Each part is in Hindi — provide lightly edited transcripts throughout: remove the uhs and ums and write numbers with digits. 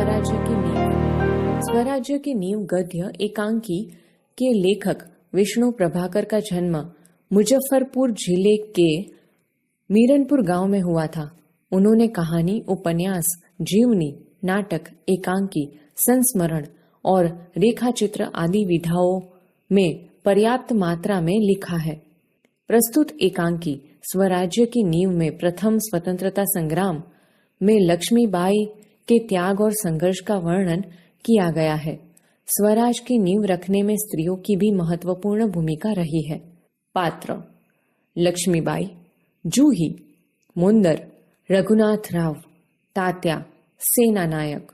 स्वराज्य की नींव। स्वराज्य की नींव गद्य एकांकी के लेखक विष्णु प्रभाकर का जन्म मुजफ्फरपुर जिले के मीरनपुर गांव में हुआ था। उन्होंने कहानी, उपन्यास, जीवनी, नाटक, एकांकी, संस्मरण और रेखाचित्र आदि विधाओं में पर्याप्त मात्रा में लिखा है। प्रस्तुत एकांकी स्वराज्य की नींव में प्रथम स्वतंत्रता संग्राम में लक्ष्मीबाई के त्याग और संघर्ष का वर्णन किया गया है। स्वराज की नींव रखने में स्त्रियों की भी महत्वपूर्ण भूमिका रही है। पात्र: लक्ष्मीबाई, जूही, मुंदर, रघुनाथ राव, तात्या, सेना नायक।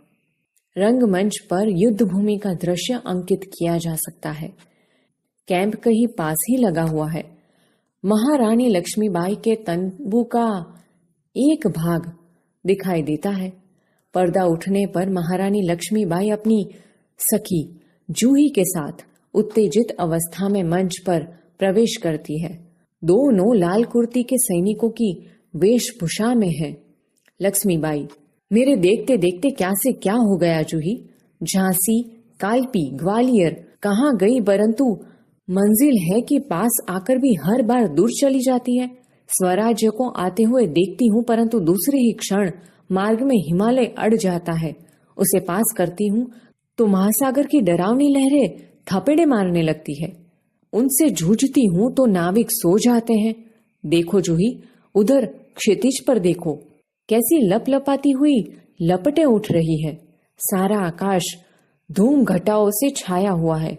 रंगमंच पर युद्ध भूमि का दृश्य अंकित किया जा सकता है। कैंप कहीं पास ही लगा हुआ है। महारानी लक्ष्मीबाई के तंबू का एक भाग दिखाई देता है। पर्दा उठने पर महारानी लक्ष्मीबाई अपनी सखी जूही के साथ उत्तेजित अवस्था में मंच पर प्रवेश करती है। दोनों लाल कुर्ती के सैनिकों की वेशभूषा में है। लक्ष्मीबाई: मेरे देखते देखते क्या से क्या हो गया जूही। झांसी, कालपी, ग्वालियर कहाँ गई, परंतु मंजिल है कि पास आकर भी हर बार दूर चली जाती है। स्वराज्य को आते हुए देखती हूँ, परंतु दूसरे ही क्षण मार्ग में हिमालय अड़ जाता है। उसे पास करती हूँ तो महासागर की डरावनी लहरें थपेड़े मारने लगती है। उनसे जूझती हूँ तो नाविक सो जाते हैं। देखो जूही, उधर क्षितिज पर देखो, कैसी लपलपाती हुई लपटें उठ रही है। सारा आकाश धूम घटाओं से छाया हुआ है।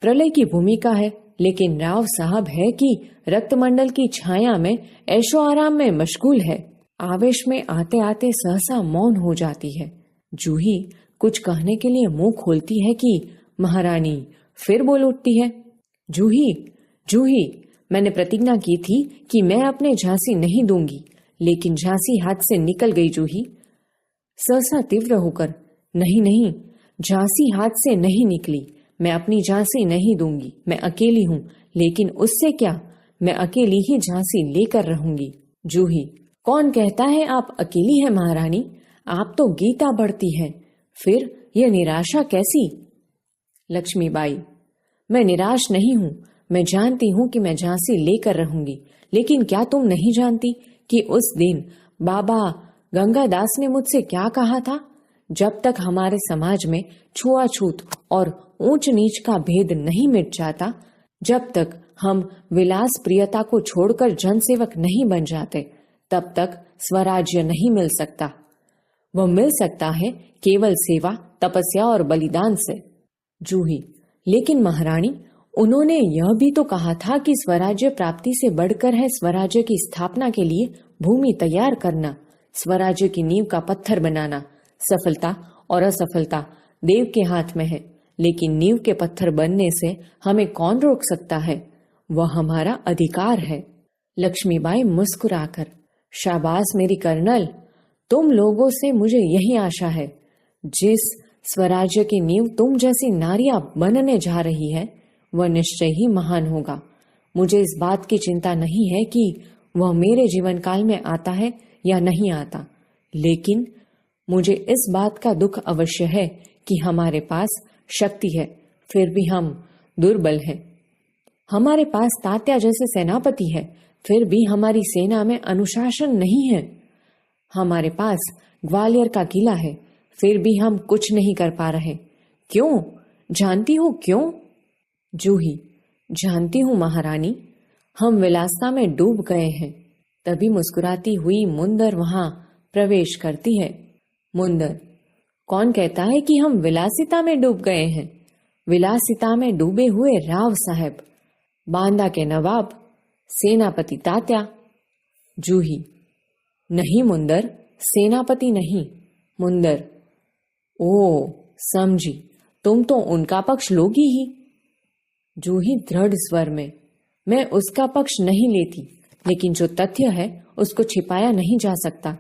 प्रलय की भूमिका है, लेकिन राव साहब है कि रक्तमंडल की छाया में ऐशो आराम में मशगूल है। आवेश में आते आते सहसा मौन हो जाती है। जूही कुछ कहने के लिए मुंह खोलती है कि महारानी फिर बोल उठती है, जूही, जूही, मैंने प्रतिज्ञा की थी कि मैं अपने झांसी नहीं दूंगी, लेकिन झांसी हाथ से निकल गई जूही। सहसा तीव्र होकर, नहीं नहीं, झांसी हाथ से नहीं निकली। मैं अपनी झांसी नहीं दूंगी। मैं अकेली हूँ, लेकिन उससे क्या, मैं अकेली ही झांसी लेकर रहूंगी। जूही: कौन कहता है आप अकेली है महारानी? आप तो गीता बढ़ती है, फिर यह निराशा कैसी? लक्ष्मीबाई: मैं निराश नहीं हूँ। मैं जानती हूँ कि मैं झांसी लेकर रहूंगी, लेकिन क्या तुम नहीं जानती कि उस दिन बाबा गंगादास ने मुझसे क्या कहा था? जब तक हमारे समाज में छुआछूत और ऊंच नीच का भेद नहीं मिट जाता, जब तक हम विलास प्रियता को छोड़कर जनसेवक नहीं बन जाते, तब तक स्वराज्य नहीं मिल सकता। वह मिल सकता है केवल सेवा, तपस्या और बलिदान से। जूही: लेकिन महारानी, उन्होंने यह भी तो कहा था कि स्वराज्य प्राप्ति से बढ़कर है स्वराज्य की स्थापना के लिए भूमि तैयार करना, स्वराज्य की नींव का पत्थर बनाना। सफलता और असफलता देव के हाथ में है, लेकिन नींव के पत्थर बनने से हमें कौन रोक सकता है? वह हमारा अधिकार है। लक्ष्मीबाई मुस्कुराकर: शाबाश मेरी कर्नल, तुम लोगों से मुझे यही आशा है। जिस स्वराज्य की नींव तुम जैसी नारियां बनने जा रही है, वह निश्चय ही महान होगा। मुझे इस बात की चिंता नहीं है कि वह मेरे जीवन काल में आता है या नहीं आता, लेकिन मुझे इस बात का दुख अवश्य है कि हमारे पास शक्ति है, फिर भी हम दुर्बल हैं। हमारे पास तात्या जैसे सेनापति है, फिर भी हमारी सेना में अनुशासन नहीं है। हमारे पास ग्वालियर का किला है, फिर भी हम कुछ नहीं कर पा रहे। क्यों? जानती हो क्यों? जूही: जानती हूँ महारानी, हम विलासता में डूब गए हैं। तभी मुस्कुराती हुई मुंदर वहां प्रवेश करती है। मुंदर: कौन कहता है कि हम विलासिता में डूब गए हैं? विलासिता में डूबे हुए राव साहब, बांदा के नवाब, सेनापति तात्या। जूही: नहीं मुंदर, सेनापति नहीं। मुंदर: ओ समझी, तुम तो उनका पक्ष लोगी ही। जूही दृढ़ स्वर में: मैं उसका पक्ष नहीं लेती, लेकिन जो तथ्य है उसको छिपाया नहीं जा सकता।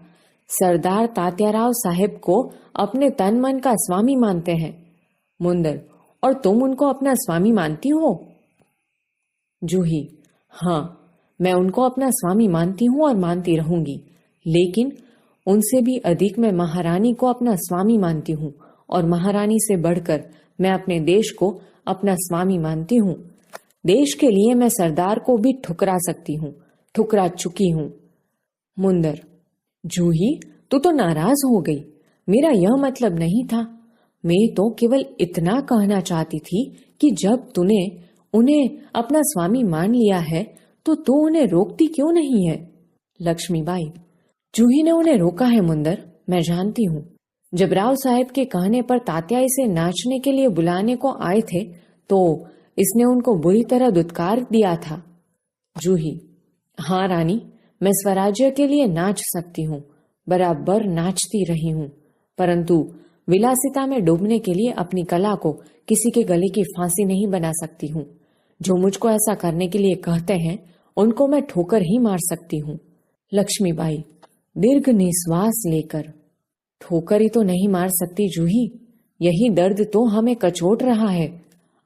सरदार तात्याराव साहेब को अपने तन मन का स्वामी मानते हैं। मुंदर: और तुम उनको अपना स्वामी मानती हो? जूही: हाँ, मैं उनको अपना स्वामी मानती हूँ और मानती रहूंगी, लेकिन उनसे भी अधिक मैं महारानी को अपना स्वामी मानती हूँ और महारानी से बढ़कर मैं अपने देश को अपना स्वामी मानती हूँ। देश के लिए मैं सरदार को भी ठुकरा सकती हूँ, ठुकरा चुकी हूँ। मुंदर, जूही, तू तो नाराज हो गई। मेरा यह मतलब नहीं था। मैं तो केवल इतना कहना चाहती थी कि जब तूने उन्हें अपना स्वामी मान लिया है तो तू उन्हें रोकती क्यों नहीं है? लक्ष्मीबाई, जूही ने उन्हें रोका है मुंदर, मैं जानती हूँ। जब राव साहब के कहने पर तात्या इसे नाचने के लिए बुलाने को आए थे तो इसने उनको बुरी तरह दुत्कार दिया था। जूही, हाँ रानी, मैं स्वराज्य के लिए नाच सकती हूँ, बराबर नाचती रही हूँ, परंतु विलासिता में डूबने के लिए अपनी कला को किसी के गले की फांसी नहीं बना सकती हूँ। जो मुझको ऐसा करने के लिए कहते हैं उनको मैं ठोकर ही मार सकती हूँ। लक्ष्मीबाई, दीर्घ निश्वास लेकर, ठोकर ही तो नहीं मार सकती जूही, यही दर्द तो हमें कचोट रहा है।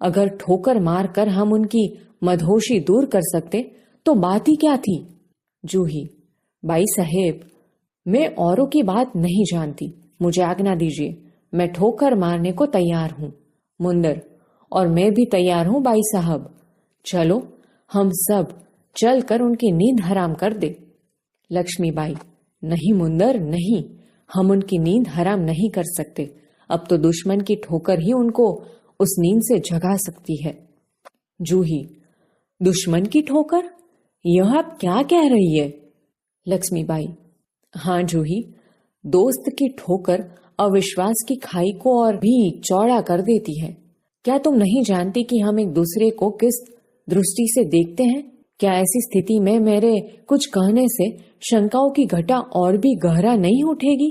अगर ठोकर मारकर हम उनकी मदहोशी दूर कर सकते तो बात ही क्या थी? जूही, बाई साहेब, मैं औरों की बात नहीं जानती, मुझे आज्ञा दीजिए, मैं ठोकर मारने को तैयार हूँ। मुंदर, और मैं भी तैयार हूँ बाई साहब, चलो हम सब चलकर उनकी नींद हराम कर दे। लक्ष्मीबाई, नहीं मुंदर नहीं, हम उनकी नींद हराम नहीं कर सकते। अब तो दुश्मन की ठोकर ही उनको उस नींद से जगा सकती है। जूही, दुश्मन की ठोकर? यह आप क्या कह रही है? लक्ष्मीबाई, हाँ जूही, दोस्त की ठोकर अविश्वास की खाई को और भी चौड़ा कर देती है। क्या तुम नहीं जानती कि हम एक दूसरे को किस दृष्टि से देखते हैं? क्या ऐसी स्थिति में मेरे कुछ कहने से शंकाओं की घटा और भी गहरा नहीं उठेगी?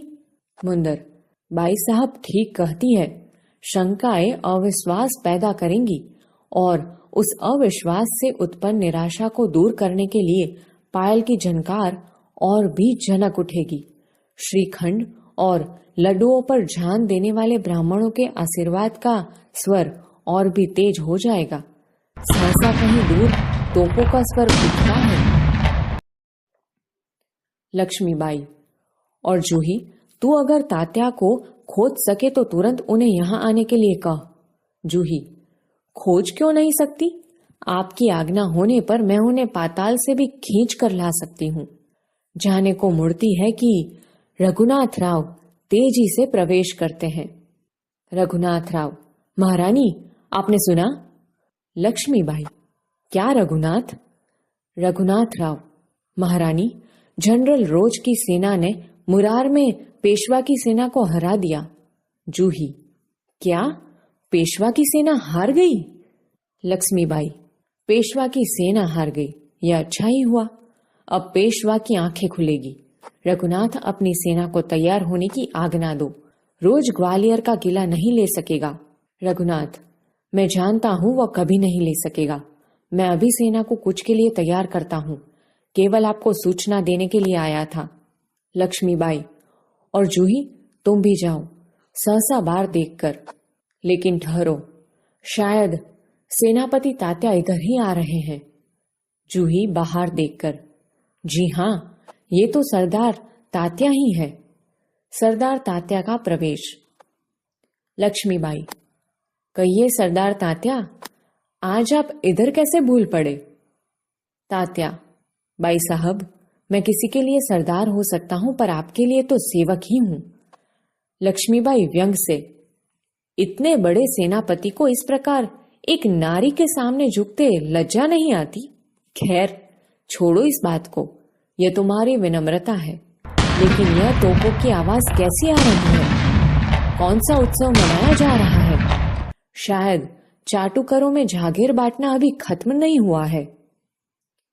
मुंदर, बाई साहब ठीक कहती है, शंकाएं अविश्वास पैदा करेंगी और उस अविश्वास से उत्पन्न निराशा को दूर करने के लिए पायल की झनकार और भी जनक उठेगी। श्रीखंड और लड्डुओं पर ध्यान देने वाले ब्राह्मणों के आशीर्वाद का स्वर और भी तेज हो जाएगा। सहसा कहीं दूर तोपों का स्वर उठता है। लक्ष्मीबाई, और जूही, तू अगर तात्या को खोज सके तो तुरंत उन्हें यहाँ आने के लिए कह। जूही, खोज क्यों नहीं सकती? आपकी आज्ञा होने पर मैं उन्हें पाताल से भी खींच कर ला सकती हूँ। जाने को मुड़ती है कि रघुनाथ राव तेजी से प्रवेश करते हैं। रघुनाथ राव, महारानी, आपने सुना? लक्ष्मीबाई, क्या रघुनाथ? रघुनाथ राव, महारानी, जनरल रोज की सेना ने मुरार में पेशवा की सेना को हरा दिया। जूही, क्या पेशवा की सेना हार गई? लक्ष्मीबाई, पेशवा की सेना हार गई, यह अच्छा ही हुआ। अब पेशवा की आंखें खुलेगी। रघुनाथ, अपनी सेना को तैयार होने की आज्ञा दो। रोज ग्वालियर का किला नहीं ले सकेगा। रघुनाथ, मैं जानता हूं वह कभी नहीं ले सकेगा। मैं अभी सेना को कुछ के लिए तैयार करता हूं, केवल आपको सूचना देने के लिए आया था। लक्ष्मीबाई, और जूही, तुम भी जाओ सहसा बार देखकर। लेकिन ठहरो, शायद सेनापति तात्या इधर ही आ रहे हैं। जूही बाहर देखकर, जी हाँ, ये तो सरदार तात्या ही है। सरदार तात्या का प्रवेश। लक्ष्मीबाई, कहिए सरदार तात्या, आज आप इधर कैसे भूल पड़े? तात्या, बाई साहब, मैं किसी के लिए सरदार हो सकता हूं पर आपके लिए तो सेवक ही हूं। लक्ष्मीबाई व्यंग से, इतने बड़े सेनापति को इस प्रकार एक नारी के सामने झुकते लज्जा नहीं आती? खैर छोड़ो इस बात को, यह तुम्हारी विनम्रता है। लेकिन यह तोपों की आवाज कैसी आ रही है? कौन सा उत्सव मनाया जा रहा है? शायद चाटुकरों में जागीर बांटना अभी खत्म नहीं हुआ है।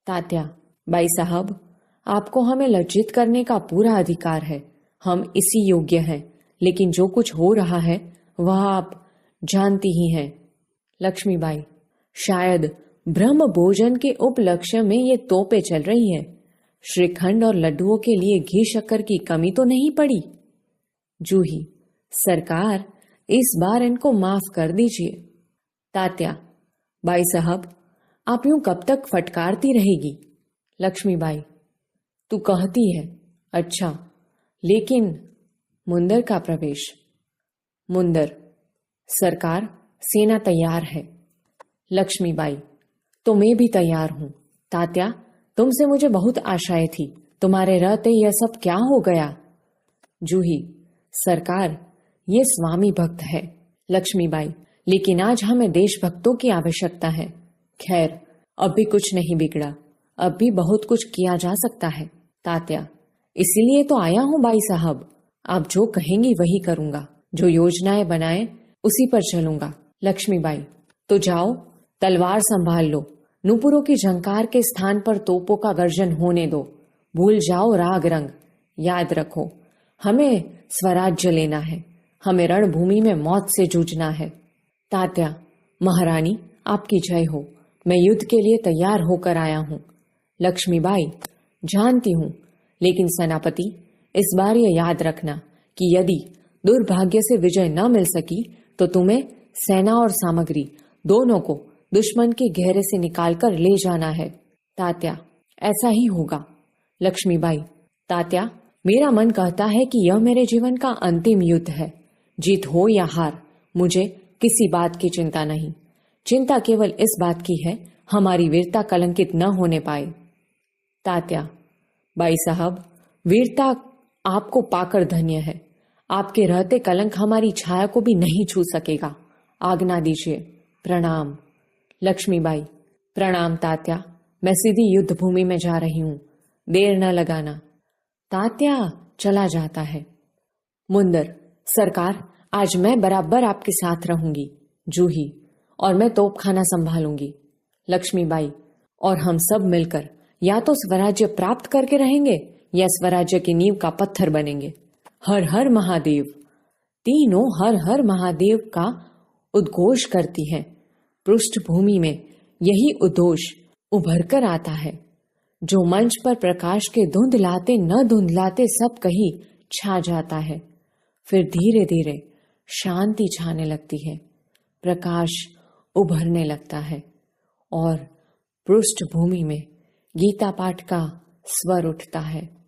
तात्या, बाई साहब, आपको हमें लज्जित करने का पूरा अधिकार है, हम इसी योग्य हैं, लेकिन जो कुछ हो रहा है वह आप जानती ही हैं। लक्ष्मीबाई, शायद ब्रह्म भोजन के उपलक्ष्य में ये तोपें चल रही हैं। श्रीखंड और लड्डुओं के लिए घी शक्कर की कमी तो नहीं पड़ी? जूही, सरकार, इस बार इनको माफ कर दीजिए। तात्या, बाई साहब, आप यूं कब तक फटकारती रहेगी? लक्ष्मीबाई, तू कहती है, अच्छा, लेकिन मुंदर का प्रवेश। मुंदर, सरकार, सेना तैयार है। लक्ष्मीबाई, तो मैं भी तैयार हूं। तात्या, तुमसे मुझे बहुत आशाएं थी, तुम्हारे रहते यह सब क्या हो गया? जूही, सरकार, ये स्वामी भक्त है। लक्ष्मीबाई, लेकिन आज हमें देशभक्तों की आवश्यकता है। खैर, अब भी कुछ नहीं बिगड़ा, अब भी बहुत कुछ किया जा सकता है। तात्या, इसीलिए तो आया हूं बाई साहब, आप जो कहेंगी वही करूंगा, जो योजनाएं बनाए उसी पर चलूंगा। लक्ष्मीबाई, तो जाओ, तलवार संभाल लो, नूपुरों की झंकार के स्थान पर तोपों का गर्जन होने दो, भूल जाओ राग रंग। याद रखो, हमें स्वराज्य लेना है, हमें रणभूमि में मौत से जूझना है। तात्या, महारानी आपकी जय हो, मैं युद्ध के लिए तैयार होकर आया हूं। लक्ष्मीबाई, जानती हूं, लेकिन सेनापति, इस बार यह याद रखना कि यदि दुर्भाग्य से विजय न मिल सकी तो तुम्हें सेना और सामग्री दोनों को दुश्मन के घेरे से निकालकर ले जाना है। तात्या, ऐसा ही होगा। लक्ष्मीबाई, तात्या, मेरा मन कहता है कि यह मेरे जीवन का अंतिम युद्ध है। जीत हो या हार, मुझे किसी बात की चिंता नहीं। चिंता केवल इस बात की है, हमारी वीरता कलंकित न होने पाए। तात्या, बाई साहब, वीरता आपको पाकर धन्य है। आपके रहते कलंक हमारी छाया को भी नहीं छू सकेगा। आज्ञा दीजिए। प्रणाम। लक्ष्मीबाई, प्रणाम तात्या, मैं सीधी युद्ध भूमि में जा रही हूं, देर न लगाना। तात्या चला जाता है। मुंदर, सरकार, आज मैं बराबर आपके साथ रहूंगी। जूही, और मैं तोपखाना संभालूंगी। लक्ष्मीबाई, और हम सब मिलकर या तो स्वराज्य प्राप्त करके रहेंगे या स्वराज्य की नींव का पत्थर बनेंगे। हर हर महादेव। तीनों हर हर महादेव का उद्घोष करती हैं। पृष्ठभूमि में यही उद्घोष उभर कर आता है, जो मंच पर प्रकाश के धुंधलाते न धुंधलाते सब कहीं छा जाता है। फिर धीरे धीरे शांति छाने लगती है, प्रकाश उभरने लगता है और पृष्ठभूमि में गीता पाठ का स्वर उठता है।